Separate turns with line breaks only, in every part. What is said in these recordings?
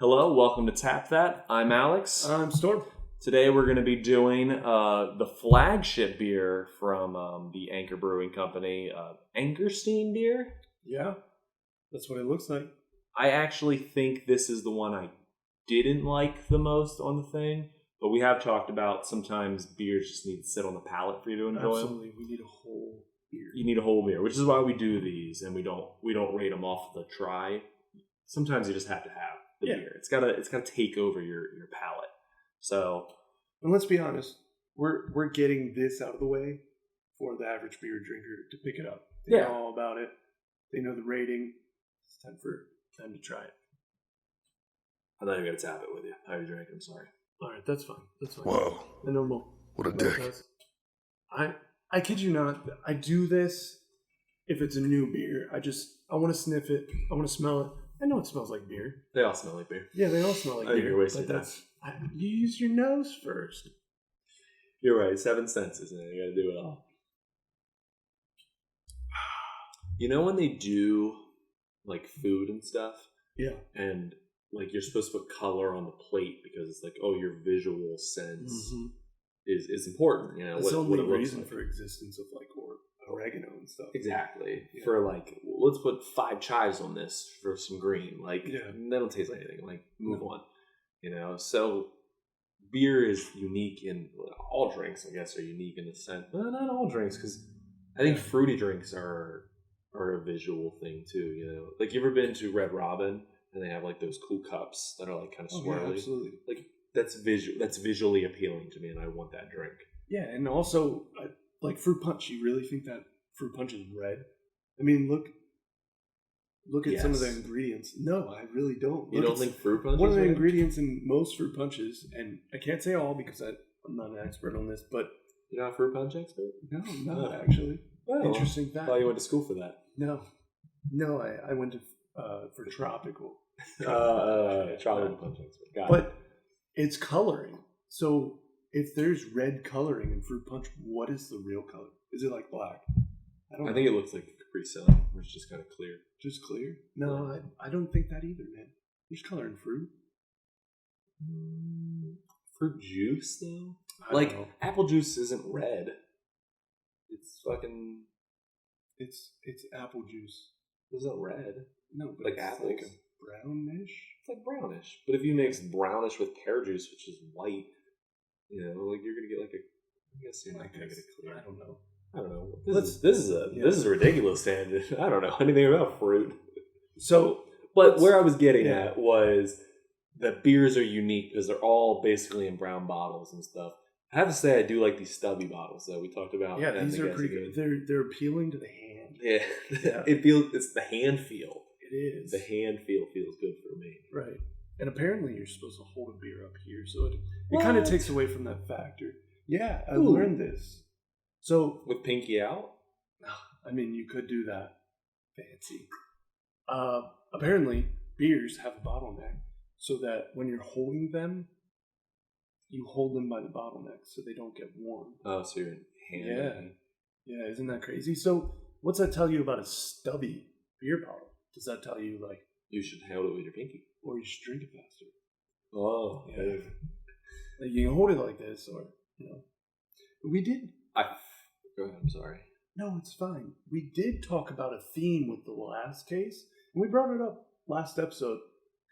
Hello, welcome to Tap That. I'm Alex.
I'm Storm.
Today we're going to be doing the flagship beer from the Anchor Brewing Company, Anchorstein beer.
Yeah, that's what it looks like.
I actually think this is the one I didn't like the most on the thing, but we have talked about sometimes beers just need to sit on the palate for you to enjoy.
Absolutely, we need a whole beer.
You need a whole beer, which is why we do these, and we don't rate them off the try. Sometimes you just have to have the beer. It's gotta take over your palate. So,
and let's be honest, we're getting this out of the way for the average beer drinker to pick it up. They know all about it. They know the rating. It's time to try it.
I'm not even gonna tap it with you. How you drink? I'm sorry.
All right, that's fine. That's fine.
Wow.
I know more.
What a dick.
I kid you not. I do this if it's a new beer. I want to sniff it. I want to smell it. I know it smells like beer.
They all smell like beer.
Yeah, they all smell like
I think
beer.
you're wasting
But you use your nose first.
You're right. 7 senses, and you got to do it all. You know when they do like food and stuff?
Yeah.
And like you're supposed to put color on the plate because it's like, oh, your visual sense is important. You know,
that's the
what
only
it looks
reason
like.
for existence of like oregano and stuff.
Exactly.
Yeah.
For like, let's put 5 chives on this for some green. Like, that don't taste like anything. Like, move on. You know, so beer is unique in all drinks. I guess are unique in the sense. Well, not all drinks, because I think fruity drinks are a visual thing too. You know, like you ever been to Red Robin and they have like those cool cups that are like kind of swirly.
Yeah, absolutely. Like
that's visually appealing to me, and I want that drink.
Yeah, and also like fruit punch. You really think that fruit punch is red? I mean, look at some of the ingredients. No, I really don't.
You don't think fruit punch?
One
is
of the
red?
ingredients in most fruit punches, and I can't say all because I'm not an expert on this, but
you're not a fruit punch expert?
No, not actually.
Well,
interesting fact.
I thought you went to school for that.
No, I went to for tropical.
Tropical punch expert. Got
but it's coloring. So if there's red coloring in fruit punch, what is the real color? Is it like black?
I think it looks like Capri Sun, where it's just kind of clear.
Just clear? No, I don't think that either, man. There's color in fruit.
Fruit juice, though?
I don't know.
Apple juice isn't red. It's fucking...
It's apple juice.
It's not red.
No, but
like
it's
apples?
like a brownish?
It's like brownish. But if you mix brownish with pear juice, which is white, you know, like you're going to get like a... I guess you're not going to get a clear...
I don't know.
This is a ridiculous tangent. I don't know anything about fruit.
So,
but where I was getting at was that beers are unique because they're all basically in brown bottles and stuff. I have to say I do like these stubby bottles that we talked about.
Yeah, these are pretty good. They're appealing to the hand.
Yeah. It's the hand feel.
It is.
The hand feel feels good for me.
Right. And apparently you're supposed to hold a beer up here, so it kind of takes away from that factor. Yeah, I learned this. So
with pinky out?
I mean, you could do that. Fancy. Apparently, beers have a bottleneck, so that when you're holding them, you hold them by the bottleneck so they don't get warm.
Oh, so you're hand.
Yeah, isn't that crazy? So what's that tell you about a stubby beer bottle? Does that tell you, like...
You should hold it with your pinky.
Or you should drink it faster.
Oh.
Yeah. Like you can hold it like this, or, you know. We did...
Go ahead, I'm sorry.
No, it's fine. We did talk about a theme with the last case, and we brought it up last episode.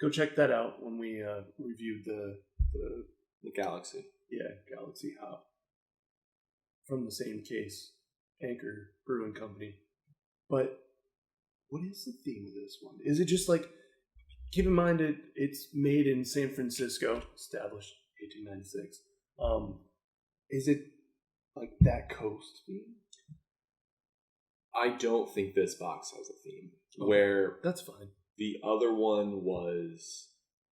Go check that out when we reviewed the
Galaxy.
Yeah, Galaxy Hop. From the same case, Anchor Brewing Company. But what is the theme of this one? Is it just like, keep in mind it's made in San Francisco, established 1896. Is it like that coast theme?
I don't think this box has a theme. Okay. Where
that's fine.
The other one was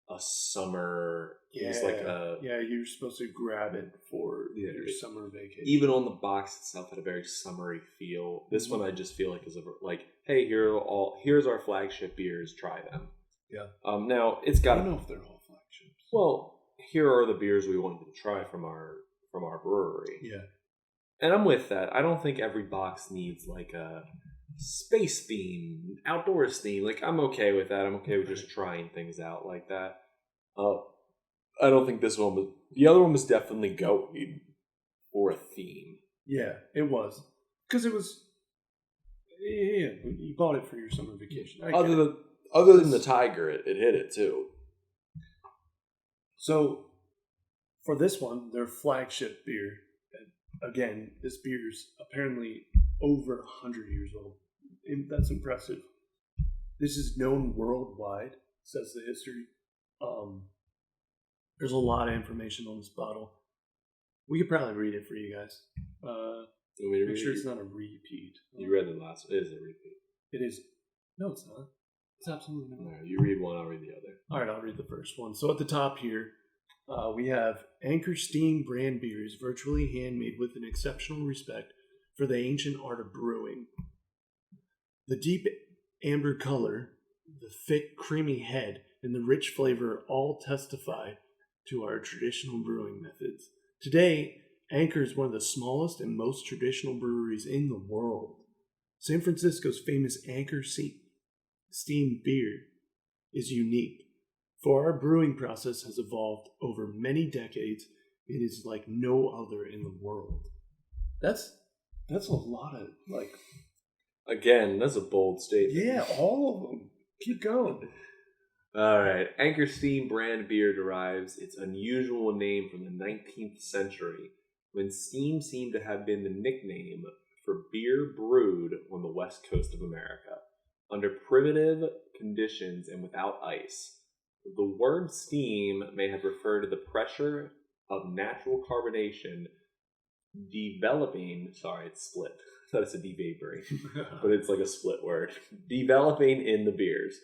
a summer.
Yeah,
it was like a
you're supposed to grab it for your summer vacation.
Even on the box itself had a very summery feel. This one I just feel like is like, hey, here's our flagship beers. Try them.
Yeah.
Now it's got.
I don't know if they're all flagships.
Well, here are the beers we wanted to try from our brewery.
Yeah.
And I'm with that. I don't think every box needs like a space theme, outdoors theme. Like I'm okay with that. I'm okay with just trying things out like that. I don't think this one was. The other one was definitely going for a theme.
Yeah, it was. Because it was. Yeah, you bought it for your summer vacation.
Other than the tiger, it hit it too.
So, for this one, their flagship beer. Again, this beer's apparently over 100 years old. That's impressive. This is known worldwide, says the history. There's a lot of information on this bottle. We could probably read it for you guys. Make sure it's not a repeat.
You read the last one. It is a repeat.
It is. No, it's not. It's absolutely not.
All right, you read one, I'll read the other.
All right, I'll read the first one. So at the top here, we have Anchor Steam brand beers, virtually handmade with an exceptional respect for the ancient art of brewing. The deep amber color, the thick creamy head, and the rich flavor all testify to our traditional brewing methods. Today, Anchor is one of the smallest and most traditional breweries in the world. San Francisco's famous Anchor Steam beer is unique, for our brewing process has evolved over many decades and is like no other in the world. That's a lot of, like...
Again, that's a bold statement.
Yeah, all of them. Keep going.
All right. Anchor Steam brand beer derives its unusual name from the 19th century, when steam seemed to have been the nickname for beer brewed on the west coast of America, under primitive conditions and without ice. The word steam may have referred to the pressure of natural carbonation developing, sorry, it's split. I thought it's a devaporing, but it's like a split word. Developing in the beers.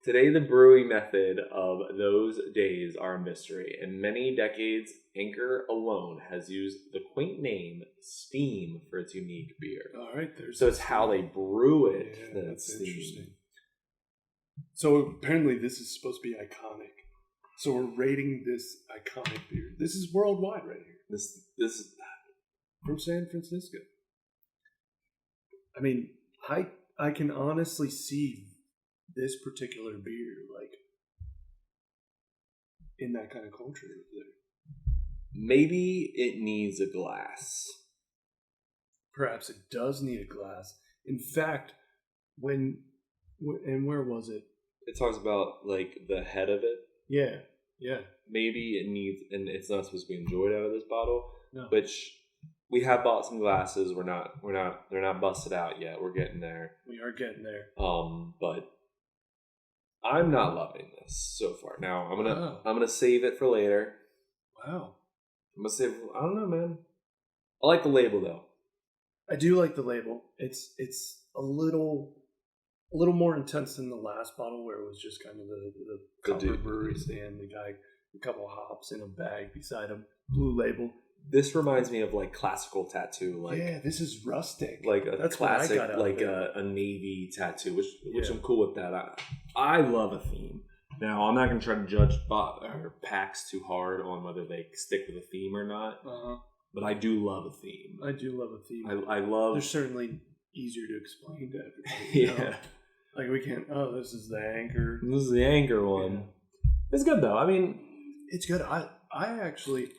Today, the brewing method of those days are a mystery. In many decades, Anchor alone has used the quaint name Steam for its unique beer.
All right,
so it's how they brew it.
Yeah, that's interesting. So apparently this is supposed to be iconic. So we're rating this iconic beer. This is worldwide right here.
This is
from San Francisco. I mean, I can honestly see this particular beer, like, in that kind of culture there.
Maybe it needs a glass.
Perhaps it does need a glass. In fact, where was it?
It talks about, like, the head of it.
Yeah.
Maybe it needs, and it's not supposed to be enjoyed out of this bottle,
no.
Which we have bought some glasses. They're not busted out yet. We're getting there.
We are getting there.
But I'm not loving this so far. Now I'm gonna save it for later.
Wow.
I'm gonna save. I don't know, man. I like the label though.
I do like the label. It's a little more intense than the last bottle, where it was just kind of the copper brewery stand, the guy, a couple of hops in a bag beside him, blue label.
This reminds me of like classical tattoo, like
this is rustic,
like a classic, like a navy tattoo, which I'm cool with that. I love a theme. Now I'm not gonna try to judge packs too hard on whether they stick with a theme or not, but I do love a theme.
I do love a theme.
I love.
They're certainly easier to explain to everybody.
Yeah,
like we can't. Oh, this is the Anchor.
This is the Anchor one. Yeah. It's good though. I mean,
it's good. I actually.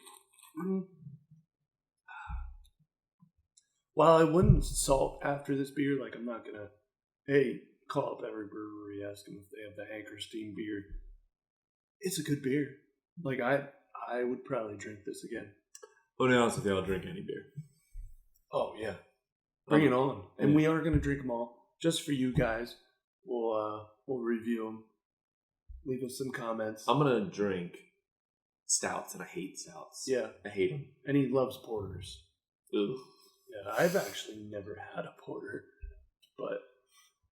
While I wouldn't salt after this beer, like I'm not gonna, call up every brewery, ask them if they have the Anchor Steam beer. It's a good beer. Like I would probably drink this again.
Well, to be honest with you, I'll drink any beer.
Oh yeah, bring it on. And we are gonna drink them all just for you guys. We'll review them. Leave us some comments.
I'm gonna drink stouts, and I hate stouts.
Yeah,
I hate them.
And he loves porters.
Ugh.
Yeah, I've actually never had a porter, but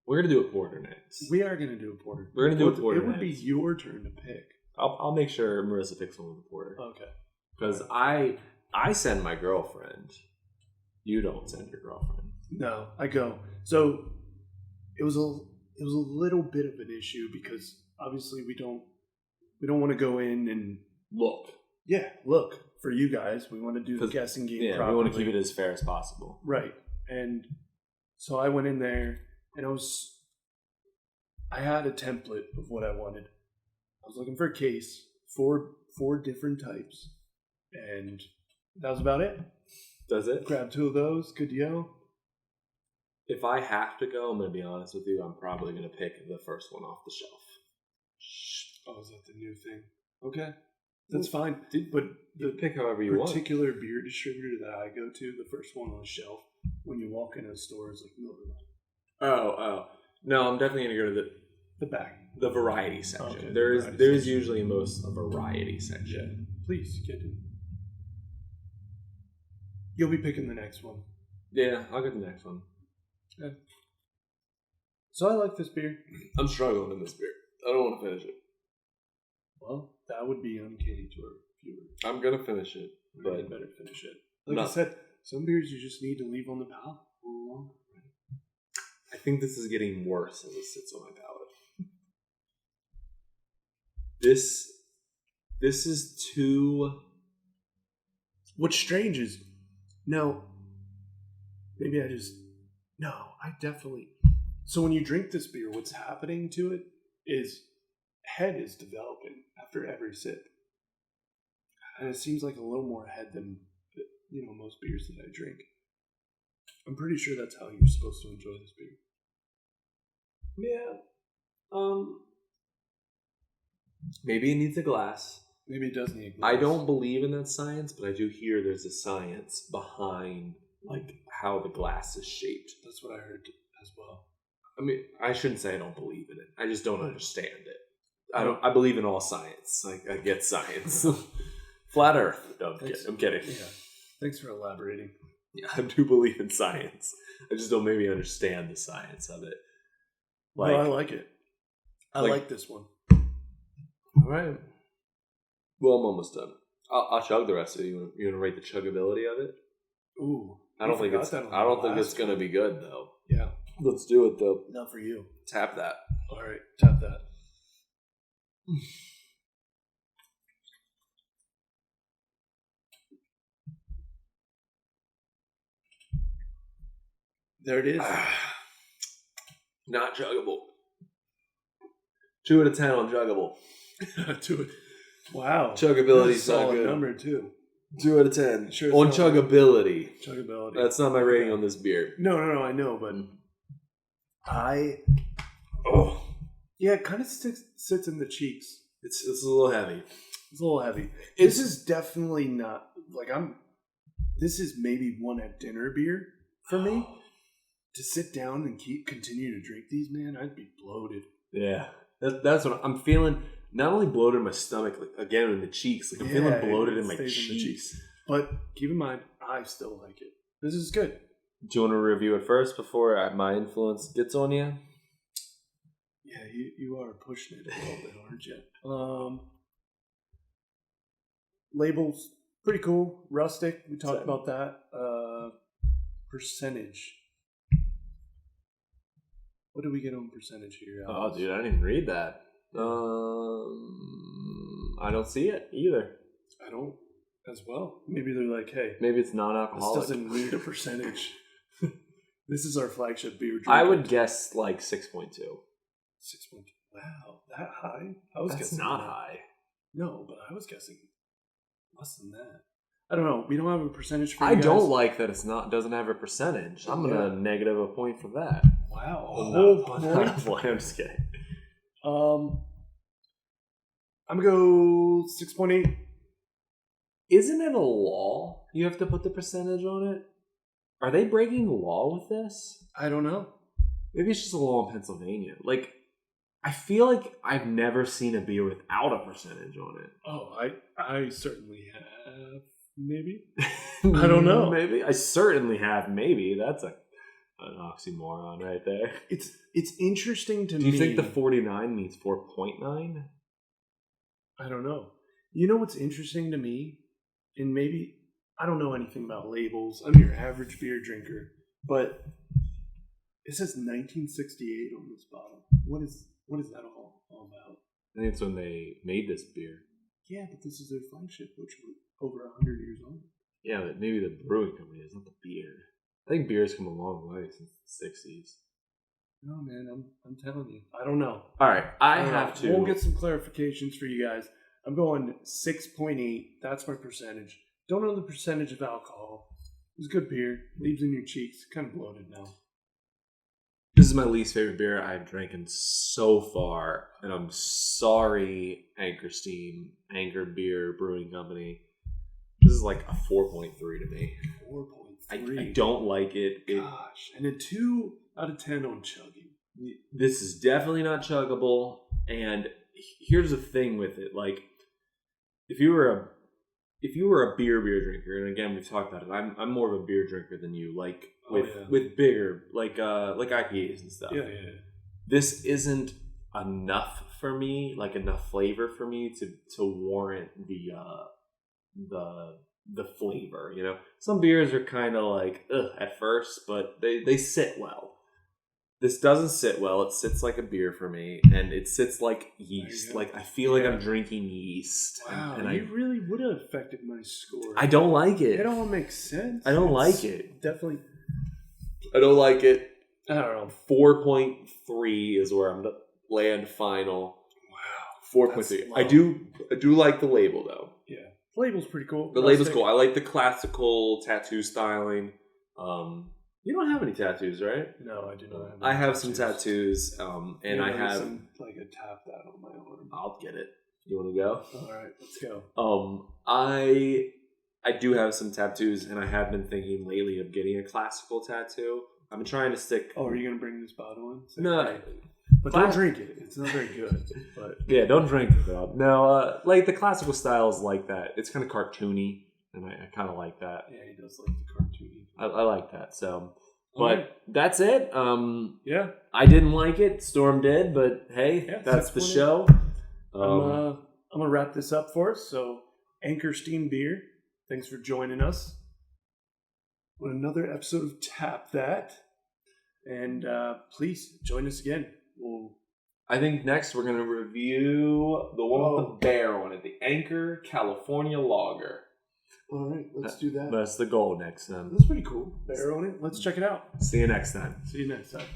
we're gonna do a porter next.
We are gonna do a porter.
We're gonna do a porter.
It would be your turn to pick.
I'll make sure Marissa picks one with a porter.
Okay.
Because I send my girlfriend. You don't send your girlfriend.
No, I go. So it was a little bit of an issue because obviously we don't want to go in and
look.
Yeah, look. For you guys, we want to do the guessing game properly.
We want to keep it as fair as possible.
Right. And so I went in there and I had a template of what I wanted. I was looking for a case four different types, and that was about it.
Does it?
Grab 2 of those. Good to go.
If I have to go, I'm going to be honest with you. I'm probably going to pick the first one off the shelf.
Oh, is that the new thing? Okay, that's fine. But
you pick however you want.
Particular beer distributor that I go to, the first one on the shelf when you walk into a store is like Miller Lite.
Oh. No, I'm definitely going to go to
the back.
The variety section.
Okay,
there's usually most a variety section.
Yeah. Please, kid. You'll be picking the next one.
Yeah, I'll get the next one.
Yeah. So I like this beer.
I'm struggling in this beer. I don't want to finish it.
Well, that would be uncanny to our viewers.
I'm gonna finish it, but
you better finish it. Like I said, some beers you just need to leave on the palate a little longer.
I think this is getting worse as it sits on my palate. This is too.
What's strange is, maybe I definitely. So when you drink this beer, what's happening to it is head is developing after every sip, and it seems like a little more head than most beers that I drink. I'm pretty sure that's how you're supposed to enjoy this beer.
Yeah. Maybe it needs a glass.
Maybe it does need a glass.
I don't believe in that science, but I do hear there's a science behind like how the glass is shaped.
That's what I heard as well.
I mean, I shouldn't say I don't believe in it. I just don't understand it. I believe in all science. Like I get science. Flat Earth. No, I'm kidding.
Yeah. Thanks for elaborating.
Yeah, I do believe in science. I just don't maybe understand the science of it.
Well, I like it. I like this one.
All right. Well, I'm almost done. I'll chug the rest of it. You want to rate the chuggability of it?
Ooh.
I don't think it's going to be good though.
Yeah.
Let's do it though.
Not for you.
Tap that.
All right. Tap that. There it is.
Not chuggable. 2 out of 10 on chuggable.
2. Wow.
Chuggability's
not
solid
good. Number 2.
2 out of 10.
Sure
on chuggability.
Chuggability.
That's not my rating on this beer.
No, I know, but yeah, it kind of sits in the cheeks.
It's a little heavy.
It's a little heavy. This is definitely not this is maybe one at dinner beer for me. To sit down and continue to drink these, man, I'd be bloated.
Yeah, that's what I'm feeling. Not only bloated in my stomach, like again in the cheeks. Like I'm feeling bloated in my cheeks.
But keep in mind, I still like it. This is good.
Do you want to review it first before my influence gets on you?
Yeah, you are pushing it a little bit, aren't you? Labels, pretty cool. Rustic, we talked about that. Percentage. What do we get on percentage here, Alex?
Oh, dude, I didn't even read that. I don't see it either.
I don't as well. Maybe they're like, hey.
Maybe it's non-alcoholic.
This doesn't need a percentage. This is our flagship beer drink.
I would guess like 6.2.
6.2. Wow, that high?
That's guessing not high.
No, but I was guessing less than that. I don't know. We don't have a percentage for you guys.
I don't like that doesn't have a percentage. I'm gonna negative a point for that.
Wow,
a whole point. I'm just kidding.
I'm gonna go 6.8.
Isn't it a law? You have to put the percentage on it. Are they breaking the law with this?
I don't know.
Maybe it's just a law in Pennsylvania. Like, I feel like I've never seen a beer without a percentage on it.
Oh, I certainly have. Maybe. I don't know.
Maybe. I certainly have. Maybe. That's an oxymoron right there.
It's interesting to me.
Do you think the 49 means 4.9?
I don't know. You know what's interesting to me? And maybe I don't know anything about labels. I'm your average beer drinker. But it says 1968 on this bottle. What is that all about?
I think it's when they made this beer.
Yeah, but this is their flagship, which was over 100 years old.
Yeah, but maybe the brewing company is, not the beer. I think beer's come a long way since the 60s.
No, man, I'm telling you. I don't know.
All right, I have to.
We'll get some clarifications for you guys. I'm going 6.8. That's my percentage. Don't know the percentage of alcohol. It's good beer. Leaves in your cheeks. Kind of bloated now.
This is my least favorite beer I've drinking so far, and I'm sorry, Anchor Beer Brewing Company. This is like a 4.3 to me.
4.3.
I don't like it.
Gosh, and a 2 out of 10 on chugging.
This is definitely not chuggable, and here's the thing with it: like, if you were a beer drinker, and again we've talked about it, I'm more of a beer drinker than you. Like with bigger like IPAs and stuff.
Yeah.
This isn't enough for me, like enough flavor for me to warrant the flavor. You know, some beers are kind of like ugh at first, but they sit well. This doesn't sit well. It sits like a beer for me, and it sits like yeast. Like I feel like I'm drinking yeast.
Wow,
and
you really would have affected my score.
I don't like it.
It all makes sense.
I don't like it.
Definitely.
I don't like it.
I don't know.
4.3 is where I'm gonna land final.
Wow.
4.3. I do like the label though.
Yeah. The label's pretty cool.
The label's cool. I like the classical tattoo styling. You don't have any tattoos, right?
No, I do not have
I have some tattoos, and I have
like a tap that on my arm.
I'll get it. You want to go?
All right, let's go.
I do have some tattoos, and I have been thinking lately of getting a classical tattoo. I'm trying to stick.
Oh, are you gonna bring this bottle in?
No,
but don't drink it. It's not very good. But
yeah, don't drink it though. No, like the classical style is like that. It's kind of cartoony, and I kind of like that.
Yeah, he does like the cartoony.
I like that. So, but that's it.
Yeah,
I didn't like it. Storm did, but hey, that's the show.
I'm gonna wrap this up for us. So, Anchor Steam Beer, thanks for joining us on another episode of Tap That, and please join us again.
I think next we're gonna review the one with the bear on it, the Anchor California Lager.
All right, let's do that.
That's the goal next time.
That's pretty cool. Bear on it. Let's check it out.
See you next time.
See you next time.